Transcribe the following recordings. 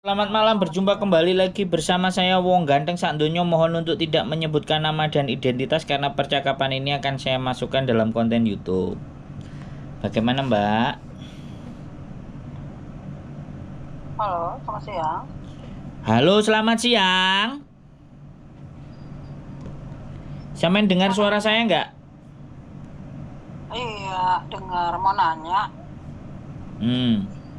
Selamat malam, berjumpa kembali lagi bersama saya Wong Ganteng Sakdonyo. Mohon untuk tidak menyebutkan nama dan identitas karena percakapan ini akan saya masukkan dalam konten YouTube. Bagaimana Mbak? Halo, selamat siang. Halo, selamat siang. Sampean dengar suara saya nggak? Iya, dengar. Mau nanya.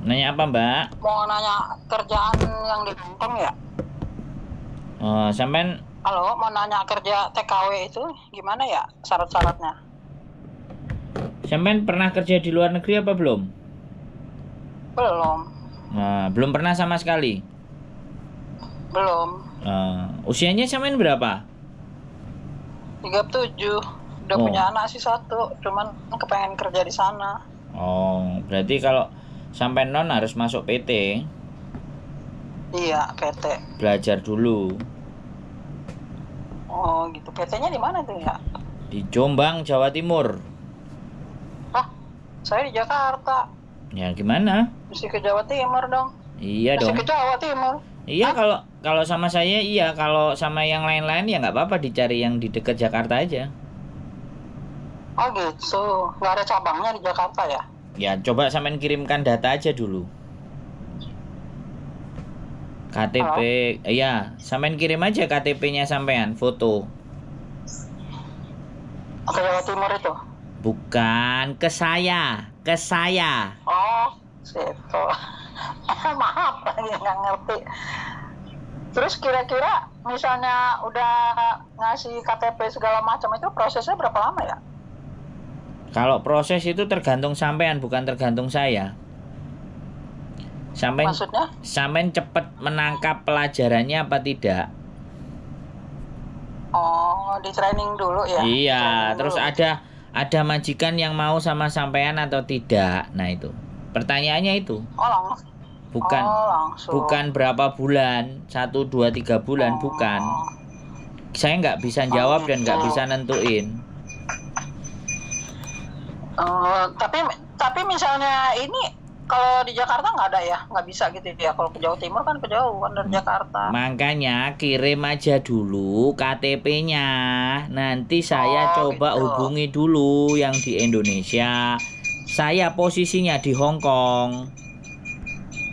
Nanya apa Mbak? Mau nanya kerjaan yang di Hongkong ya? Sampean Halo, mau nanya kerja TKW itu gimana ya syarat-syaratnya? pernah kerja di luar negeri apa belum? Belum, Belum pernah sama sekali. belum. Usianya sampean berapa? 37. Udah Oh. punya anak sih satu, cuman kepengen kerja di sana. Berarti kalau sampai non harus masuk PT, Iya, PT. belajar dulu. Oh, gitu. PT-nya di mana tuh ya? Di Jombang, Jawa Timur. Hah, saya di Jakarta. Ya gimana? Mesti ke Jawa Timur dong. Iya Mesti dong. ke Jawa Timur. Iya, Hah? kalau sama saya iya, kalau sama yang lain-lain ya nggak apa-apa, dicari yang di dekat Jakarta aja. Oh gitu. Nggak ada cabangnya di Jakarta ya? Ya coba sampean kirimkan data aja dulu. KTP, iya, sampean kirim aja KTP-nya sampean, foto. Ke Jawa Timur itu? Bukan ke saya, ke saya. Oh, situ. Maaf, nggak ngerti. Terus kira-kira misalnya udah ngasih KTP segala macam itu prosesnya berapa lama ya? Kalau proses itu tergantung sampean, bukan tergantung saya. Maksudnya? Sampean cepet menangkap pelajarannya apa tidak? Oh, di training dulu ya? Iya, Training terus dulu. ada majikan yang mau sama sampean atau tidak. Nah, itu. Pertanyaannya itu. Oh, langsung. Bukan Oh, langsung. bukan berapa bulan, 1 2 3 bulan, bukan. Saya nggak bisa jawab dan nggak bisa nentuin. Tapi misalnya ini kalau di Jakarta nggak ada ya? Nggak bisa gitu ya? Kalau ke Jawa Timur kan kejauhan dari Jakarta. Makanya kirim aja dulu KTP-nya. Nanti saya coba gitu. hubungi dulu yang di Indonesia. Saya posisinya di Hong Kong.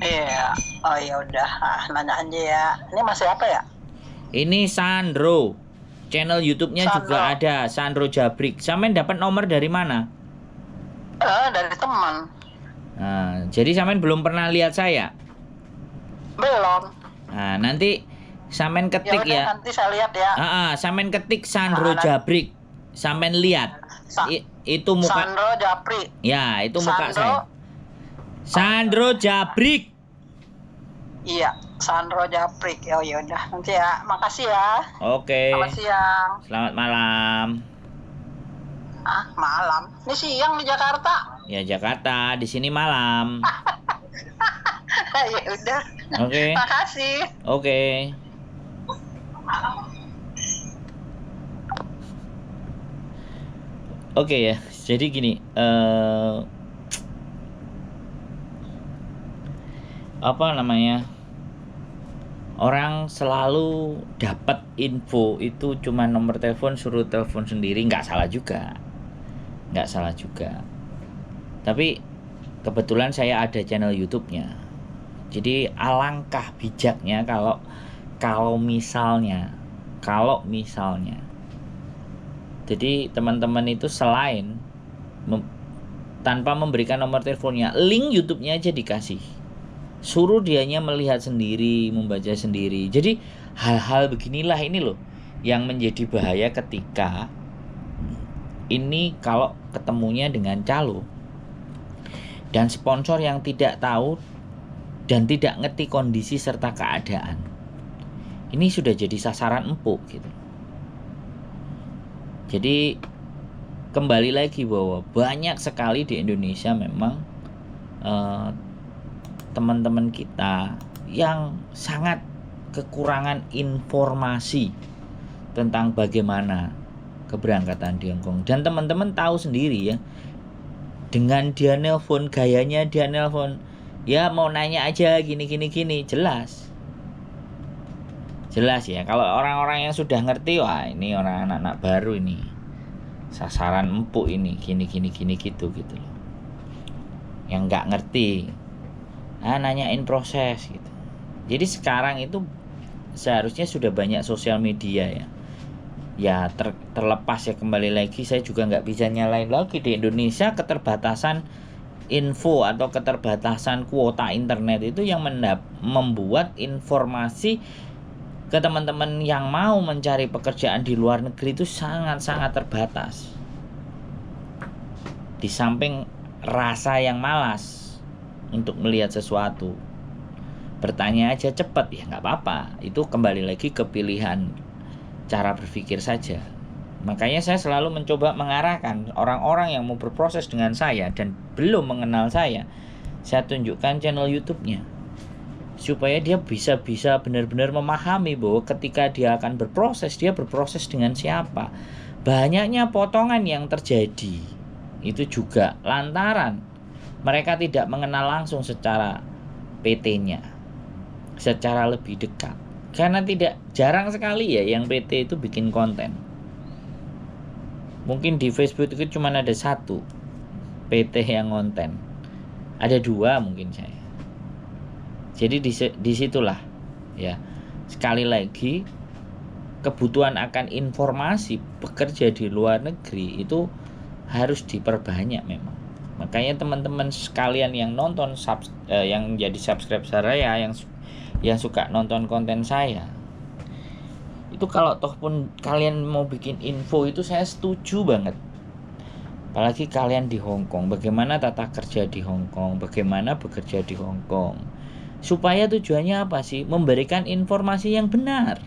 Iya. Oh ya udah, nanya aja ya. Ini masih apa ya? Ini Sandro. Channel YouTube-nya juga ada, Sandro Jabrik. Sampean dapat nomor dari mana? Dari teman. Nah, jadi sampean belum pernah lihat saya? Belum. Nah, nanti sampean ketik Yaudah, ya. nanti saya lihat ya. Sampean ketik Sandro Jabrik. Sampean lihat. Itu muka. Sandro Japri. Ya, itu muka saya. Sandro Jabrik. Iya, Sandro Japrik. Oh yaudah, nanti ya. Makasih ya. Oke. Selamat siang. Selamat malam. Malam. Ini siang di Jakarta. Ya Jakarta, di sini malam. Ya udah. Oke. Makasih. Oke. Oke ya. Jadi gini, apa namanya? Orang selalu dapat info itu cuma nomor telepon, suruh telepon sendiri, nggak salah juga. Tapi kebetulan saya ada channel YouTube-nya. Jadi alangkah bijaknya kalau misalnya jadi teman-teman itu selain tanpa memberikan nomor teleponnya, link YouTube-nya aja dikasih. Suruh dianya melihat sendiri, membaca sendiri. Jadi hal-hal beginilah ini loh yang menjadi bahaya ketika ini kalau ketemunya dengan calo dan sponsor yang tidak tahu dan tidak ngerti kondisi serta keadaan. Ini sudah jadi sasaran empuk gitu. Jadi kembali lagi bahwa banyak sekali di Indonesia memang teman-teman kita yang sangat kekurangan informasi tentang bagaimana keberangkatan di Hong Kong. Dan teman-teman tahu sendiri ya, dengan dia nelpon, gayanya dia nelpon, Ya mau nanya aja gini jelas ya. Kalau orang-orang yang sudah ngerti, wah ini orang anak-anak baru ini, sasaran empuk ini, gini gitu loh. Yang nggak ngerti, nanyain proses gitu. Jadi sekarang itu seharusnya sudah banyak sosial media ya. Ya terlepas ya, kembali lagi saya juga nggak bisa nyalain lagi di Indonesia keterbatasan info atau keterbatasan kuota internet itu yang membuat informasi ke teman-teman yang mau mencari pekerjaan di luar negeri itu sangat-sangat terbatas. Di samping rasa yang malas untuk melihat sesuatu, bertanya aja cepat, ya nggak apa-apa. Itu kembali lagi ke pilihan cara berpikir saja. Makanya saya selalu mencoba mengarahkan orang-orang yang mau berproses dengan saya dan belum mengenal saya tunjukkan channel YouTube-nya, supaya dia bisa benar-benar memahami bahwa ketika dia akan berproses, dia berproses dengan siapa. Banyaknya potongan yang terjadi itu juga lantaran mereka tidak mengenal langsung secara PT-nya, secara lebih dekat. Karena jarang sekali ya yang PT itu bikin konten. Mungkin di Facebook itu cuma ada satu PT yang konten, ada 2 mungkin saya. Jadi disitulah ya, sekali lagi kebutuhan akan informasi bekerja di luar negeri itu harus diperbanyak memang. Makanya teman-teman sekalian yang nonton yang jadi subscribe saya, yang suka nonton konten saya, itu kalau toh pun kalian mau bikin info itu saya setuju banget. Apalagi kalian di Hong Kong, bagaimana tata kerja di Hong Kong, bagaimana bekerja di Hong Kong. Supaya tujuannya apa sih? Memberikan informasi yang benar,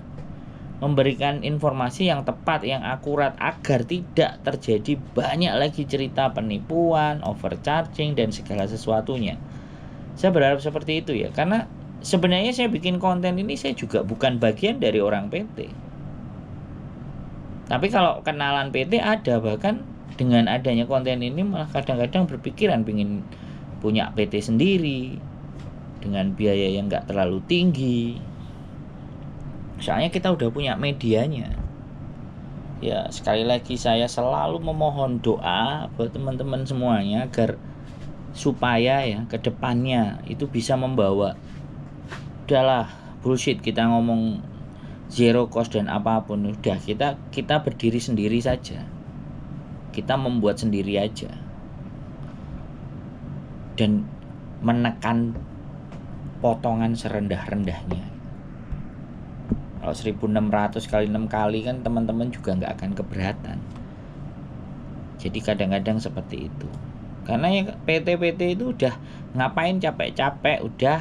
memberikan informasi yang tepat, yang akurat, agar tidak terjadi banyak lagi cerita penipuan, overcharging, dan segala sesuatunya. Saya berharap seperti itu ya, karena sebenarnya saya bikin konten ini saya juga bukan bagian dari orang PT. Tapi kalau kenalan PT ada, bahkan dengan adanya konten ini malah kadang-kadang berpikiran pengen punya PT sendiri dengan biaya yang nggak terlalu tinggi. Soalnya kita udah punya medianya. Ya sekali lagi saya selalu memohon doa buat teman-teman semuanya agar supaya ya kedepannya itu bisa membawa, udahlah bullshit kita ngomong zero cost dan apapun, udah kita berdiri sendiri saja, kita membuat sendiri aja dan menekan potongan serendah-rendahnya. Kalau 1.600 kali 6 kali kan teman-teman juga nggak akan keberatan. Jadi kadang-kadang seperti itu. Karena ya PT-PT itu udah ngapain capek-capek, udah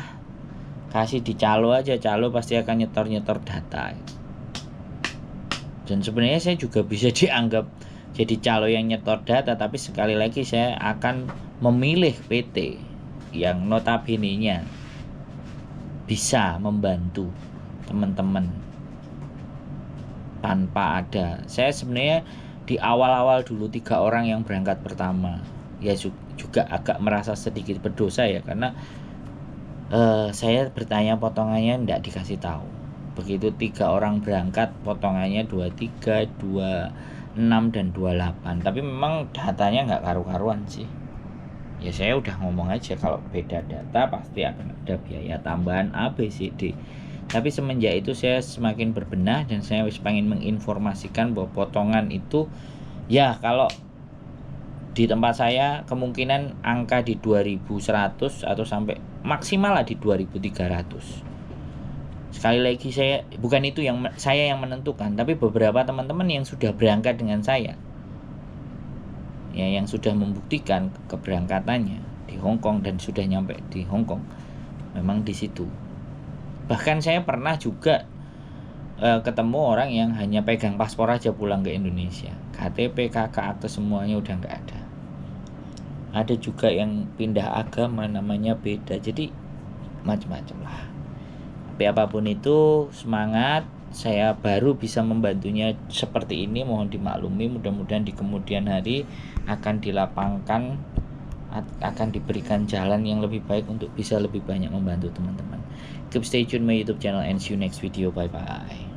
kasih di calo aja, calo pasti akan nyetor data. Dan sebenarnya saya juga bisa dianggap jadi calo yang nyetor data, tapi sekali lagi saya akan memilih PT yang notabene-nya bisa membantu teman-teman tanpa ada. Saya sebenarnya di awal-awal dulu 3 orang yang berangkat pertama ya juga agak merasa sedikit berdosa ya, karena saya bertanya potongannya tidak dikasih tahu. Begitu 3 orang berangkat potongannya 23, 26 dan 28. Tapi memang datanya nggak karu-karuan sih. Ya saya udah ngomong aja kalau beda data pasti akan ada biaya tambahan A, B, C, D. Tapi semenjak itu saya semakin berbenah dan saya pengen menginformasikan bahwa potongan itu ya kalau di tempat saya kemungkinan angka di 2.100 atau sampai maksimal lah di 2.300. Sekali lagi saya bukan itu yang saya yang menentukan, tapi beberapa teman-teman yang sudah berangkat dengan saya ya, yang sudah membuktikan keberangkatannya di Hong Kong dan sudah nyampe di Hong Kong, memang di situ. Bahkan saya pernah juga ketemu orang yang hanya pegang paspor aja pulang ke Indonesia, KTP, KK, akte semuanya udah nggak ada. Ada juga yang pindah agama, namanya beda. Jadi macam-macam lah. Tapi apapun itu, semangat. Saya baru bisa membantunya seperti ini, mohon dimaklumi. Mudah-mudahan di kemudian hari akan dilapangkan akan diberikan jalan yang lebih baik untuk bisa lebih banyak membantu teman-teman. Keep stay tune my YouTube channel and see you next video. Bye bye.